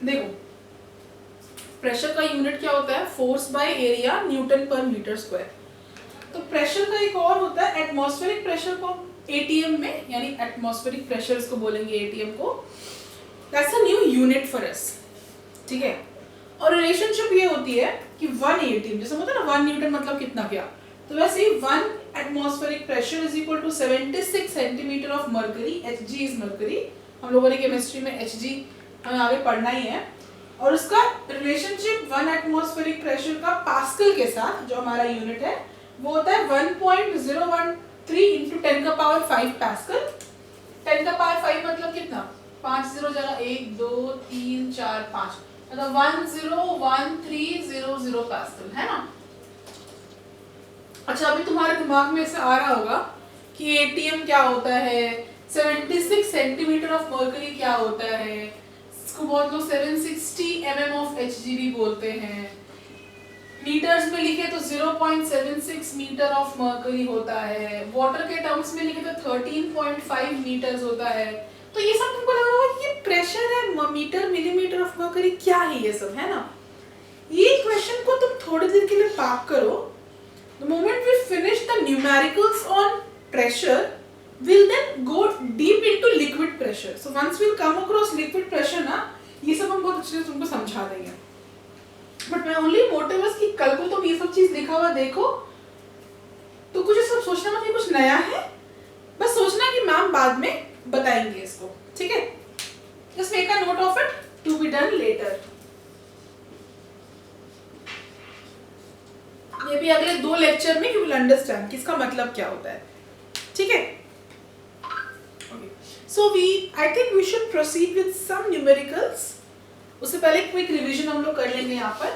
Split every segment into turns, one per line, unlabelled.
देखो प्रेशर का यूनिट क्या होता है, फोर्स बाय एरिया न्यूटन पर मीटर स्क्वायर। तो प्रेशर का एक और होता है एटमॉस्फेरिक प्रेशर को एटीएम में, यानी एटमॉस्फेरिक प्रेशर इसको बोलेंगे एटीएम को। That's a new unit for us, ठीक है। और रिलेशनशिप ये होती है कि 1 एटीएम, जैसे होता है ना 1 न्यूटन मतलब कितना क्या, तो वैसे ही 1 atmospheric pressure is equal to 76 centimetre of mercury, Hg is mercury. हम लोगों ने केमिस्ट्री में Hg हमें आगे पढ़ना ही है। और उसका रिलेशनशिप 1 एटमॉस्फेरिक प्रेशर का पास्कल के साथ, जो हमारा यूनिट है, वो होता है 1.013 इंटू 10 का पावर 5 पास्कल। 10 का पावर 5 मतलब कितना, 5 0 जगह 1 2 3 4 5, मतलब 101300 पास्कल, है ना। अच्छा, अभी तुम्हारे दिमाग में ऐसे आ रहा होगा कि एटीएम क्या होता है, 76 सेंटीमीटर ऑफ मर्करी क्या होता है, इसको बहुत लोग 760 mm ऑफ Hg भी बोलते हैं। मीटर्स में लिखे तो 0.76 मीटर ऑफ मर्करी होता है, वाटर के टर्म्स में लिखे तो 13.5 मीटर्स होता है। तो ये सब तुमको लग रहा होगा कि ये प्रेशर है, मीटर मिलीमीटर ऑफ मर्करी, क्या है ये सब, है ना। ये क्वेश्चन को तुम थोड़ी देर के लिए पार्क करो। The moment we finish the numericals on pressure, we'll then go deep into liquid pressure. So once we'll come across liquid pressure ना, ये सब हम बहुत अच्छे से तुमको समझा देंगे। But my only motive is कि कल को तुम ये सब चीज लिखा हुआ देखो तो कुछ सब सोचना मत कि कुछ नया है, बस सोचना कि मैम बाद में बताएंगे इसको, ठीक है। Just make a note of it to be done later. ये भी अगले 2 लेक्चर में you will understand कि इसका मतलब क्या होता है, ठीक है। So I think we should proceed with some numericals. उससे पहले क्विक रिवीजन हम लोग कर लेंगे यहाँ पर।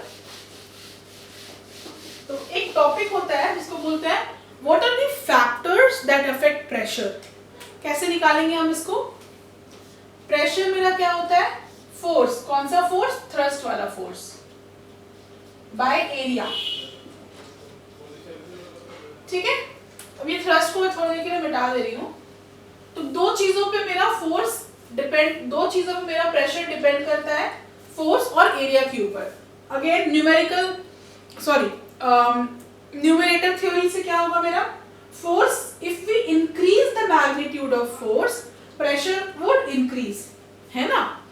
तो एक टॉपिक होता है जिसको बोलते हैं What are the factors that affect pressure? कैसे निकालेंगे हम इसको। प्रेशर मेरा क्या होता है, फोर्स, कौन सा फोर्स, थ्रस्ट वाला फोर्स बाय एरिया, ठीक है। अब ये थ्रस्ट को मैं थोड़ी देर के लिए मिटा दे रही हूँ। तो दो चीजों पे मेरा फोर्स डिपेंड, दो चीजों पे मेरा प्रेशर डिपेंड करता है, फोर्स और एरिया के ऊपर। अगेन न्यूमेरिकल न्यूमरेटर थ्योरी से क्या होगा मेरा, force if we increase the magnitude of force pressure would increase, है ना।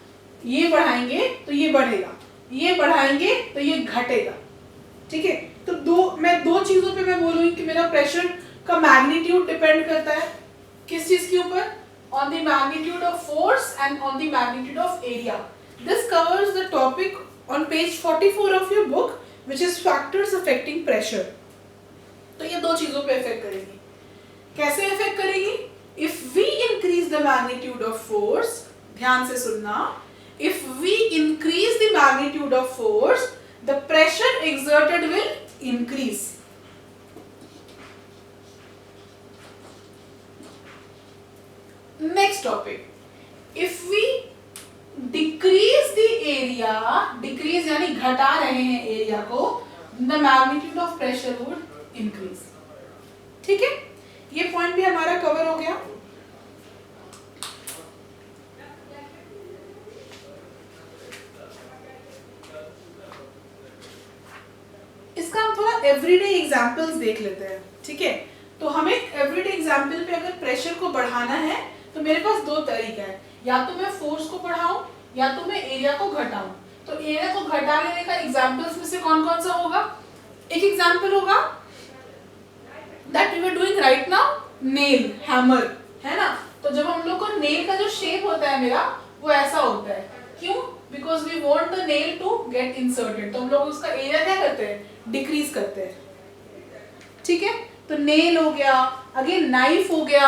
ये बढ़ाएंगे तो ये बढ़ेगा, ये बढ़ाएंगे तो ये घटेगा, ठीक है। तो मैं दो चीजों पे मैं बोलूंगी कि मेरा प्रेशर का मैग्नीट्यूड डिपेंड करता है किस चीज के ऊपर, on the magnitude of force and on the magnitude of area. This covers the topic on page 44 of your book which is factors affecting pressure. तो ये दो चीजों पे इफेक्ट करेगी। कैसे इफेक्ट करेगी, if we increase the magnitude of force, ध्यान से सुनना, if we increase the magnitude of force the pressure exerted will increase. Next topic, if we decrease the area, decrease यानी घटा रहे हैं एरिया को, the magnitude of pressure would increase, ठीक है। ये पॉइंट भी हमारा कवर हो गया। इसका हम थोड़ा एवरीडे एग्जांपल्स देख लेते हैं, ठीक है। तो हमें एवरीडे एग्जांपल पे अगर प्रेशर को बढ़ाना है तो मेरे पास दो तरीका है, या तो मैं फोर्स को बढ़ाऊं या तो मैं एरिया को घटाऊं। तो एरिया को घटा लेने का एग्जांपल्स में से कौन कौन सा होगा, एक एग्जांपल होगा that we were doing right now, nail, hammer, है ना। तो जब हम लोग को नेल का जो शेप होता है मेरा वो ऐसा होता है, क्यों, because we want the nail to get inserted. तो हम लोग उसका एरिया क्या करते हैं, डिक्रीज करते हैं, ठीक है। तो नेल हो गया, अगेन नाइफ हो गया,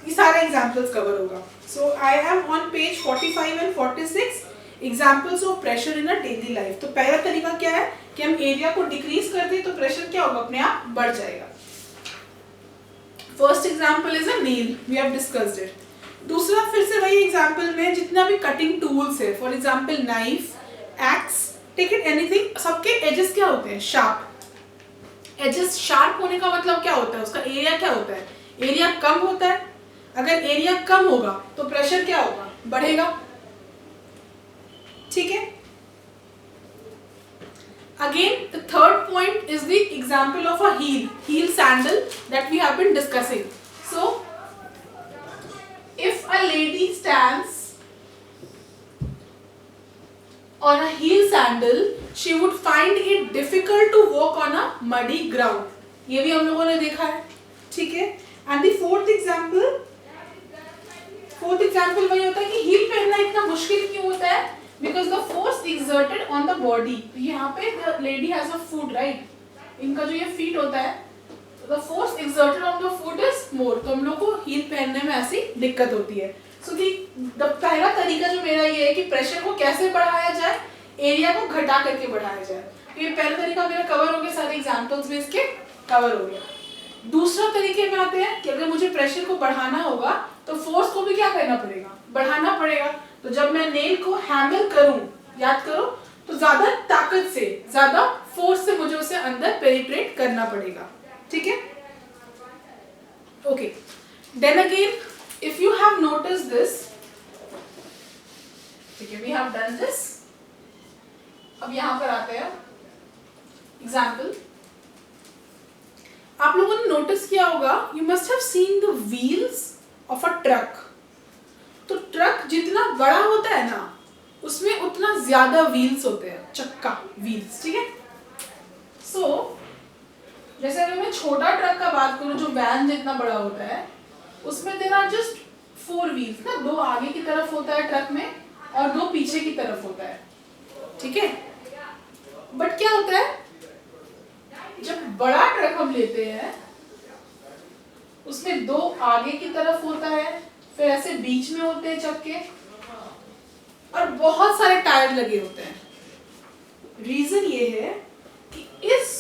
ये सारे एग्जांपल्स कवर होगा। So I am on page 45 and 46 examples of pressure in a daily life. तो पहला तरीका क्या है कि हम एरिया को डिक्रीज कर दें तो प्रेशर क्या होगा, अपने आप बढ़ जाएगा। First example is a nail, we have discussed it. दूसरा फिर से वही एग्जांपल में जितना भी कटिंग टूल्स है, for example knife, axe, take it anything, सबके एजेस क्या होते हैं, शार्प। एजेस शार्प होने का मतलब क्या होता है, उसका एरिया क्या होता है, एरिया कम होता है। अगर एरिया कम होगा तो प्रेशर क्या होगा, बढ़ेगा, ठीक है। Again, the third point is the example of a heel sandal that we have been discussing. So, if a lady stands on a heel sandal, she would find it difficult to walk on a muddy ground. ये भी हम लोगों ने देखा है, ठीक है? And the fourth example वही होता है कि heel पहनना इतना मुश्किल क्यों होता है? Because the force exerted on the body. यहाँ पे the lady has a foot, right? इनका जो ये feet होता है, the force exerted on the foot is more. तो हम लोग को heel पहनने में ऐसी दिक्कत होती है. So the पहला तरीका जो मेरा ये है कि प्रेशर को कैसे बढ़ाया जाए, एरिया को घटा करके बढ़ाया जाए. ये पहला तरीका मेरा कवर हो गया, सारे एग्जाम्पल्स में इसके कवर हो गया. दूसरा तरीके में आते हैं कि अगर मुझे प्रेशर को बढ़ाना होगा तो फोर्स को भी क्या करना पड़ेगा, बढ़ाना पड़ेगा. तो जब मैं नेल को हैमर करूं, याद करो, तो ज्यादा ताकत से, ज्यादा फोर्स से मुझे उसे अंदर पेनिट्रेट करना पड़ेगा. ठीक है, okay. Then again if you have notice this, ठीक है, वी हैव डन दिस. अब यहां पर आते हैं एग्जाम्पल. आप लोगों ने नोटिस किया होगा, you must have seen the wheels of a truck. तो ट्रक जितना बड़ा होता है ना, उसमें उतना ज्यादा व्हील्स होते हैं, चक्का व्हील्स. ठीक है. सो जैसे अगर मैं छोटा ट्रक का बात करूं जो वैन जितना बड़ा होता है, उसमें देयर आर जस्ट 4 व्हील्स ना. 2 आगे की तरफ होता है ट्रक में और 2 पीछे की तरफ होता है. ठीक है. बट क्या होता है, जब बड़ा ट्रक हम लेते हैं उसमें 2 आगे की तरफ होता है, फिर ऐसे बीच में होते हैं चक्के, और बहुत सारे टायर लगे होते हैं. रीजन ये है कि इस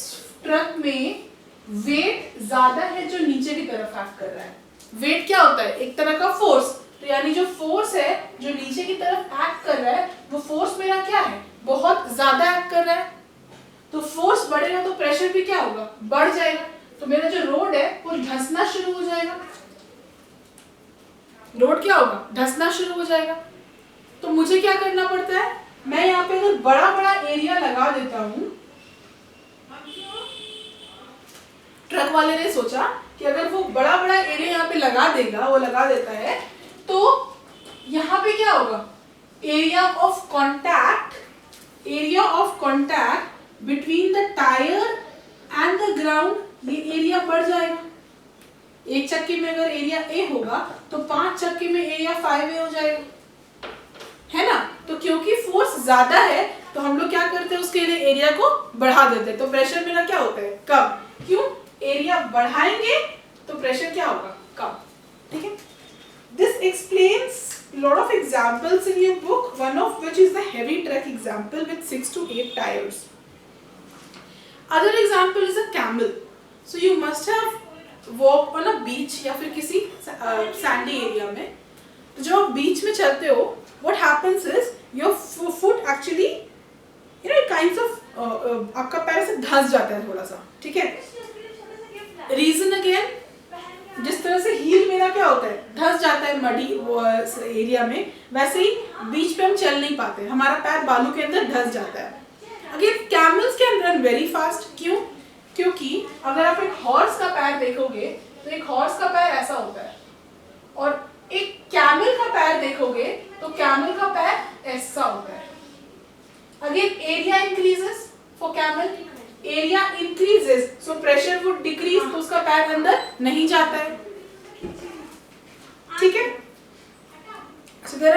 ट्रक में वेट ज्यादा है जो नीचे की तरफ एक्ट कर रहा है. वेट क्या होता है, एक तरह का फोर्स. तो यानी जो फोर्स है जो नीचे की तरफ एक्ट कर रहा है, वो फोर्स मेरा क्या है, बहुत ज्यादा एक्ट कर रहा है. तो फोर्स बढ़ेगा तो प्रेशर भी क्या होगा, बढ़ जाएगा. तो मेरा जो रोड है वो धंसना शुरू हो जाएगा. रोड क्या होगा, धंसना शुरू हो जाएगा. तो मुझे क्या करना पड़ता है, मैं यहाँ पे अगर बड़ा बड़ा एरिया लगा देता हूँ, ट्रक वाले ने सोचा कि अगर वो बड़ा बड़ा एरिया यहाँ पे लगा देगा, वो लगा देता है, तो यहाँ पे क्या होगा, area of contact between the tyre and the ground, ये एरिया बढ़ जाएगा. एक चक्के में अगर एरिया ए होगा तो 5 चक्के में एरिया 5A हो जाएगा, है ना. तो क्योंकि फोर्स ज्यादा है तो हम लोग क्या करते हैं, उसके लिए एरिया को बढ़ा देते हैं. तो प्रेशर मेरा क्या होता है, कम. क्यों, एरिया बढ़ाएंगे तो प्रेशर क्या होगा, कम. ठीक है. This explains lot of examples in your book, one of which is the heavy truck example with 6 to 8 tires. Other example is a camel. So you must have walked on a beach या फिर किसी sandy area में. तो जब आप बीच में चलते हो, what happens is your foot actually, you know, it kinds of आपका पैर से धंस जाता है थोड़ा सा. ठीक है. Reason again, जिस तरह से हील मेरा क्या होता है, धंस जाता है मडी एरिया में, वैसे ही बीच पे हम चल नहीं पाते, हमारा पैर बालू के अंदर धंस जाता है. Again camels can run very fast. क्यों, क्योंकि अगर आप एक हॉर्स का पैर देखोगे तो एक हॉर्स का पैर ऐसा होता है, और एक कैमल का पैर देखोगे तो कैमल का पैर ऐसा होता है. Again area increases for camel, area increases so pressure would decrease, तो उसका पैर अंदर नहीं जाता है. ठीक है. So there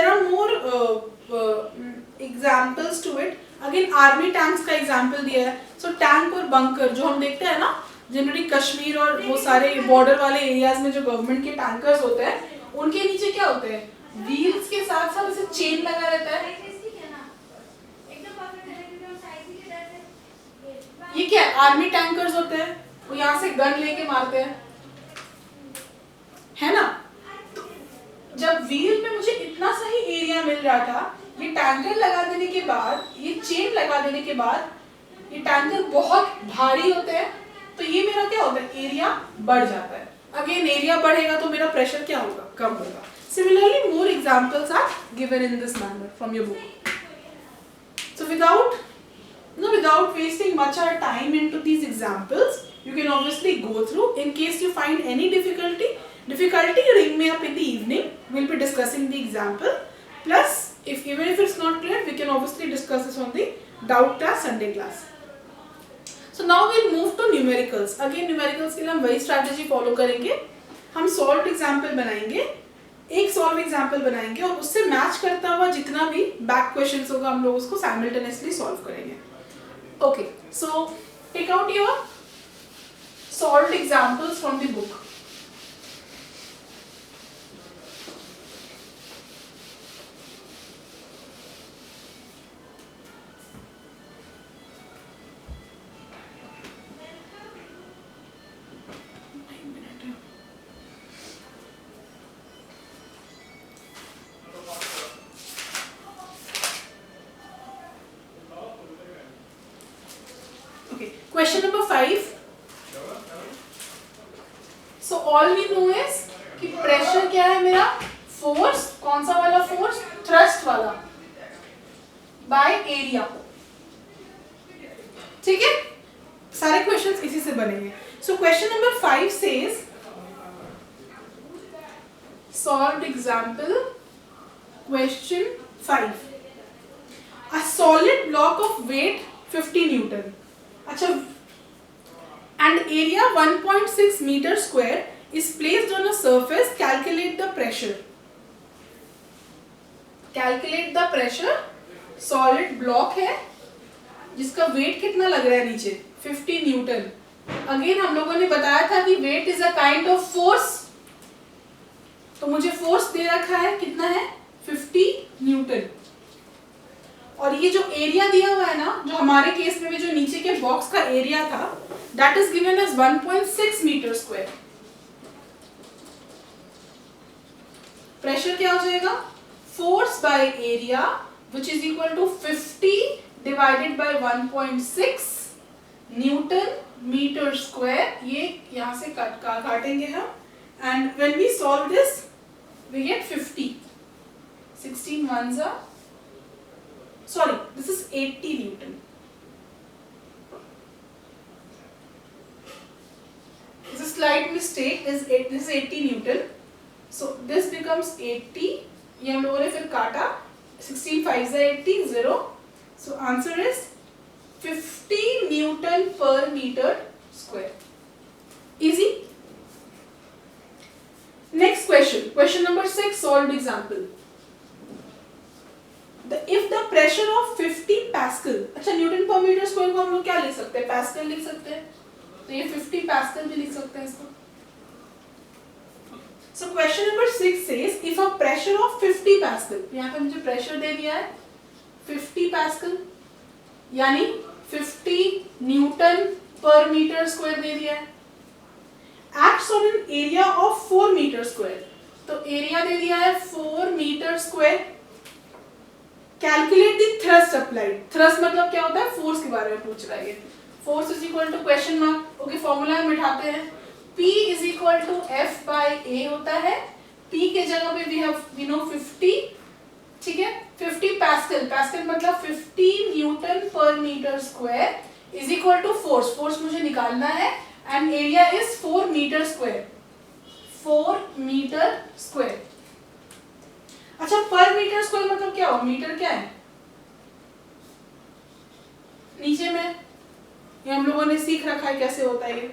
are more examples to it. Again army tanks का एग्जाम्पल दिया है. सो टैंक और बंकर जो हम देखते हैं ना, जनरली कश्मीर और वो सारे बॉर्डर वाले एरियाज में जो गवर्नमेंट के टैंकर्स होते हैं, उनके नीचे क्या होते हैं, व्हील्स के साथ साथ ऐसे चेन लगा रहता है. ये क्या है, आर्मी टैंकर्स होते हैं, वो यहाँ से गन लेके मारते हैं, है ना. तो जब व्हील में मुझे इतना सही एरिया मिल रहा था, ये टैंकर लगा देने के बाद, ये चेन लगा देने के बाद, ये टैंकर बहुत भारी होते हैं, तो ये मेरा क्या होता है, एरिया बढ़ जाता है. अगेन एरिया बढ़ेगा तो मेरा प्रेशर क्या होगा, कम होगा. Similarly more examples are given in this manner from your book. So without wasting much our time into these examples, you can obviously go through. In case you find any difficulty, ring me up in the evening. We'll be discussing the example. Plus, even if it's not clear, we can obviously discuss this on the doubt class, Sunday class. So now we'll move to numericals. Again numericals के लिए हम वही strategy follow करेंगे. हम solved example बनाएंगे, एक solve example बनाएंगे और उससे match करता हुआ जितना भी back questions होगा हम लोग उसको simultaneously solve करेंगे. Okay, so take out your solved examples from the book. Okay, question number 5. So all we know is कि pressure क्या है मेरा, force, कौन सा वाला force, thrust वाला, by area. ठीक है, सारे questions इसी से बनेंगे. So question number 5 says, solved example, question 5. A solid block of weight 50 Newton. अच्छा, and area 1.6 meter square is placed on a surface. Calculate the pressure. Calculate the pressure. Solid block है जिसका weight कितना लग रहा है नीचे, 50 Newton. Again हम लोगों ने बताया था कि weight is a kind of force. तो मुझे force दे रखा है, कितना है, 50 Newton. और ये जो एरिया दिया हुआ है ना, जो हमारे केस में भी जो नीचे के बॉक्स का एरिया था, that is given as 1.6 metre square. Pressure क्या हो जाएगा, force by area which is equal to 50 divided by 1.6 newton metre square. ये यहां से काटेंगे हम, and when we solve this we get 50. 16 ones are, sorry, this is 80 Newton. This is a slight mistake. This is 80 Newton. So this becomes 80. ये हम लोगों ने फिर काटा. 16 5s are 80, 0. So answer is 50 Newton per meter square. Easy. Next question. Question number 6. Solved example. If the pressure of 50 pascal, अच्छा Newton पर metre square को हम लोग क्या लिख सकते हैं, पास्कल लिख सकते हैं, तो ये 50 पास्कल भी लिख सकते हैं इसको. So question number 6 says if a pressure of 50 pascal, यहाँ पे मुझे प्रेशर दे दिया है 50 पास्कल, यानी 50 न्यूटन पर मीटर स्क्वायर दे दिया है, acts on an area of 4 metre square, तो एरिया दे दिया है 4 metre square. Calculate the thrust applied. Thrust मतलब क्या होता है, फोर्स के बारे में पूछ रहा है. Force is equal to question mark. Okay, formula में बिठाते हैं. P is equal to F by A होता है. P के जगह पे वी नो 50. ठीक है, 50 पास्कल. पास्कल मतलब 50 न्यूटन पर metre square is equal to force. Force मुझे निकालना है and area is 4 metre square. 4 metre square. अच्छा, पर मीटर स्क्वायर मतलब क्या हो, मीटर क्या है नीचे में, ये हम लोगों ने सीख रखा है कैसे होता है ये.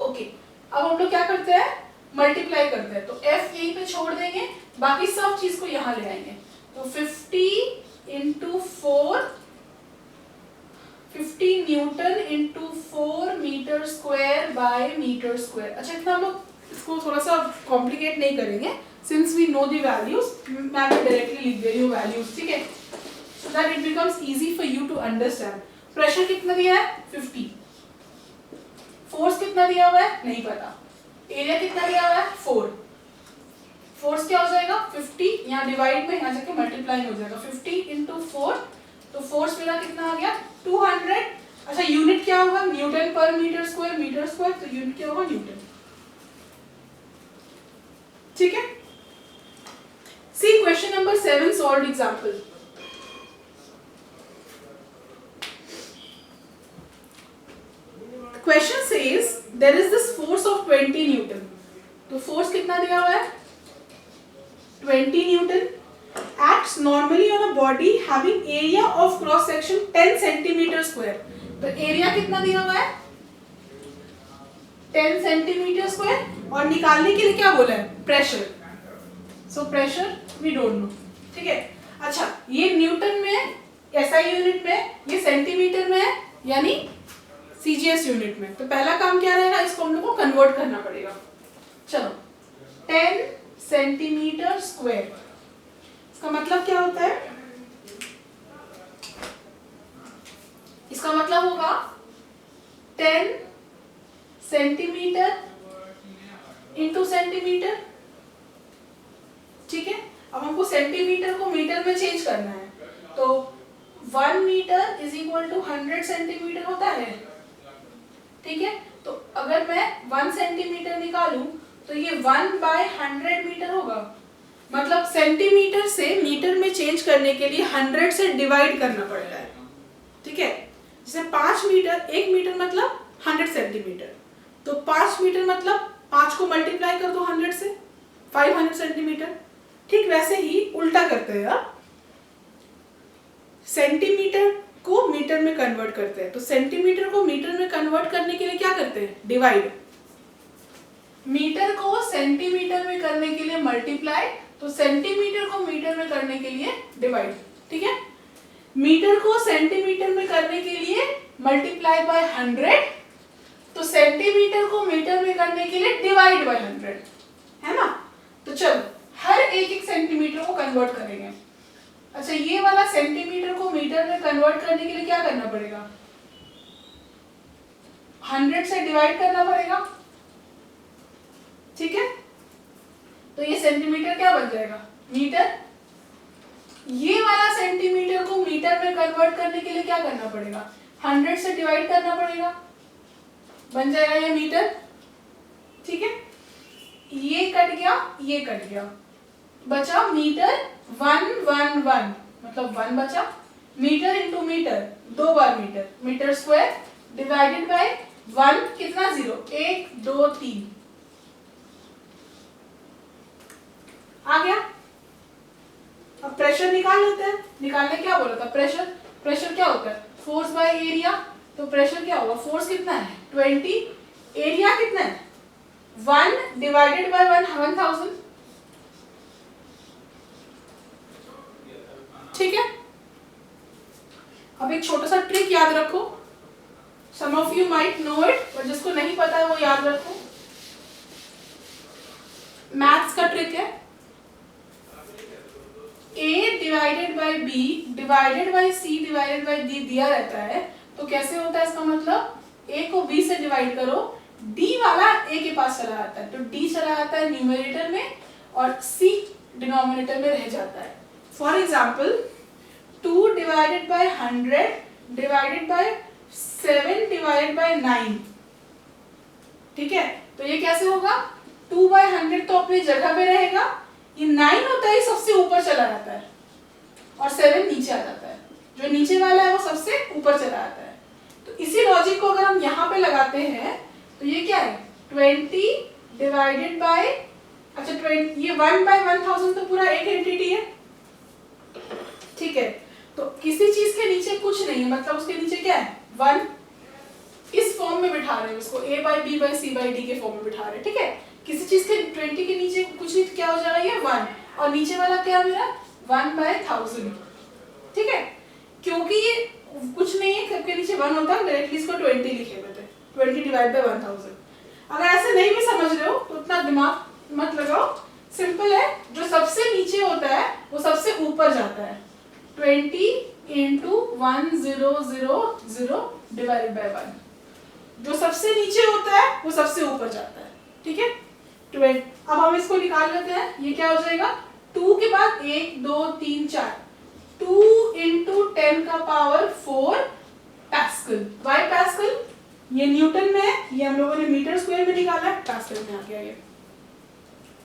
ओके, अब हम लोग क्या करते हैं, मल्टीप्लाई करते हैं. तो F यहीं पे छोड़ देंगे, बाकी सब चीज को यहाँ ले आएंगे. तो 50 into 4, 50 newton into 4 metre square by metre square. अच्छा, इतना हम लोग इसको थोड़ा सा कॉम्प्लिकेट नहीं करेंगे, since we know the values. मैं भी डायरेक्टली लिख दे रही हूँ values, ठीक है, so that it becomes easy for you to understand. Pressure कितना दिया है, 50. फोर्स कितना दिया हुआ है, नहीं पता. एरिया कितना दिया हुआ है, 4. फोर्स क्या हो जाएगा, 50. यहाँ डिवाइड में यहाँ जाके मल्टीप्लाई हो जाएगा. 50 इंटू 4, तो फोर्स मेरा कितना आ गया, 200. अच्छा, यूनिट क्या होगा, न्यूटन पर मीटर स्क्वायर. मीटर स्क्वायर तो यूनिट क्या होगा, न्यूटन. ठीक है. See question number 7 solved example. There is this force of 20 newton. तो फोर्स कितना दिया हुआ है 20 newton acts normally on a body having area of cross section 10 centimetre square. तो एरिया कितना दिया हुआ है 10 सेंटीमीटर स्क्वायर और निकालने के लिए क्या बोला है pressure. So pressure we don't know, ठीक है। अच्छा ये न्यूटन में एसआई यूनिट में, ये सेंटीमीटर में है यानी सीजीएस यूनिट में। तो पहला काम क्या रहेगा इसको हम लोग को कन्वर्ट करना पड़ेगा। चलो 10 सेंटीमीटर स्क्वायर इसका मतलब क्या होता है, इसका मतलब होगा 10 सेंटीमीटर इंटू सेंटीमीटर, ठीक है। अब हमको सेंटीमीटर को मीटर में चेंज करना है तो 1 metre is equal to 100 centimetre होता है, ठीक है। तो अगर मैं 1 सेंटीमीटर निकालूं तो ये 1/100 मीटर होगा। मतलब सेंटीमीटर से मीटर में चेंज करने के लिए 100 से डिवाइड करना पड़ रहा है, ठीक है। जैसे 5 मीटर, 1 मीटर मतलब 100 सेंटीमीटर, तो 5 मीटर मतलब 5 को मल्टीप्लाई कर दो 100 से 500 सेंटीमीटर। ठीक वैसे ही उल्टा करते हैं आप, सेंटीमीटर को मीटर में कन्वर्ट करते हैं। तो सेंटीमीटर को मीटर में कन्वर्ट करने के लिए क्या करते हैं डिवाइड, मीटर को सेंटीमीटर में करने के लिए मल्टीप्लाई, तो सेंटीमीटर को मीटर में करने के लिए डिवाइड, ठीक है। मीटर को सेंटीमीटर में करने के लिए मल्टीप्लाई बाय 100, तो सेंटीमीटर को मीटर में करने के लिए डिवाइड बाय 100, है ना। तो चलो हर एक सेंटीमीटर को कन्वर्ट करेंगे। अच्छा ये वाला सेंटीमीटर को मीटर में कन्वर्ट करने के लिए क्या करना पड़ेगा 100 से डिवाइड करना पड़ेगा, ठीक है। तो ये सेंटीमीटर क्या बन जाएगा मीटर। ये वाला सेंटीमीटर को मीटर में कन्वर्ट करने के लिए क्या करना पड़ेगा 100 से डिवाइड करना पड़ेगा, बन जाएगा ये मीटर, ठीक है। ये कट गया, ये कट गया, बचा मीटर 111 मतलब 1 बचा। मीटर इंटू मीटर 2 बार metre, metre square divided by 1 कितना 0 1 2 3 आ गया। अब प्रेशर निकाल लेते हैं। निकालने क्या बोला था प्रेशर, प्रेशर क्या होता है फोर्स बाय एरिया। तो प्रेशर क्या होगा फोर्स कितना है 20, एरिया कितना है 1 डिवाइडेड बाय 1000, ठीक है। अब एक छोटा सा ट्रिक याद रखो, some of you might know it और जिसको नहीं पता है वो याद रखो। मैथ्स का ट्रिक है a divided by b divided by c divided by d दिया रहता है तो कैसे होता है इसका मतलब a को b से डिवाइड करो, d वाला a के पास चला जाता है तो d चला जाता है न्यूमरेटर में और c डिनोमिनेटर में रह जाता है। For example 2 divided by 100 divided by 7 divided by 9, ठीक है। तो ये कैसे होगा 2/100 तो अपनी जगह पे रहेगा, ये 9 होता है सबसे ऊपर चला जाता है और 7 नीचे आ जाता है, जो नीचे वाला है वो सबसे ऊपर चला जाता है। तो इसी लॉजिक को अगर हम यहाँ पे लगाते हैं तो ये क्या है 20 डिवाइडेड बाय, अच्छा 20 ये 1/1000 तो पूरा एक एंटिटी है, ठीक है। तो किसी चीज के नीचे कुछ नहीं है मतलब उसके नीचे क्या है 1, इस फॉर्म में बिठा रहे हैं उसको a/b/c/d के फॉर्म में बिठा रहे हैं, ठीक है। किसी चीज के 20 के नीचे कुछ नहीं, क्या हो जाएगा ये 1 और नीचे वाला क्या मेरा 1/1000, ठीक है। क्योंकि ये कुछ नहीं है सबके नीचे 1 होता है डायरेक्टली इसको 20 लिखे हुए थे 20 डिवाइड बाय 1000। अगर ऐसे नहीं भी समझ रहे हो तो उतना दिमाग मत लगाओ, सिंपल है, जो सबसे नीचे होता है वो सबसे ऊपर जाता है 20 इंटू 1000 डिवाइडेड बाय 1, जो सबसे नीचे होता है वो सबसे ऊपर जाता है, ठीक है। 20 अब हम इसको निकाल लेते हैं, ये क्या हो जाएगा 2 के बाद 1 2 3 4 2 इंटू 10 का पावर 4 पैस्कल। वाई पैस्कल, ये न्यूटन में है, ये हम लोगों ने मीटर स्क्वायर में निकाला है, पैस्कल में आ गया ये।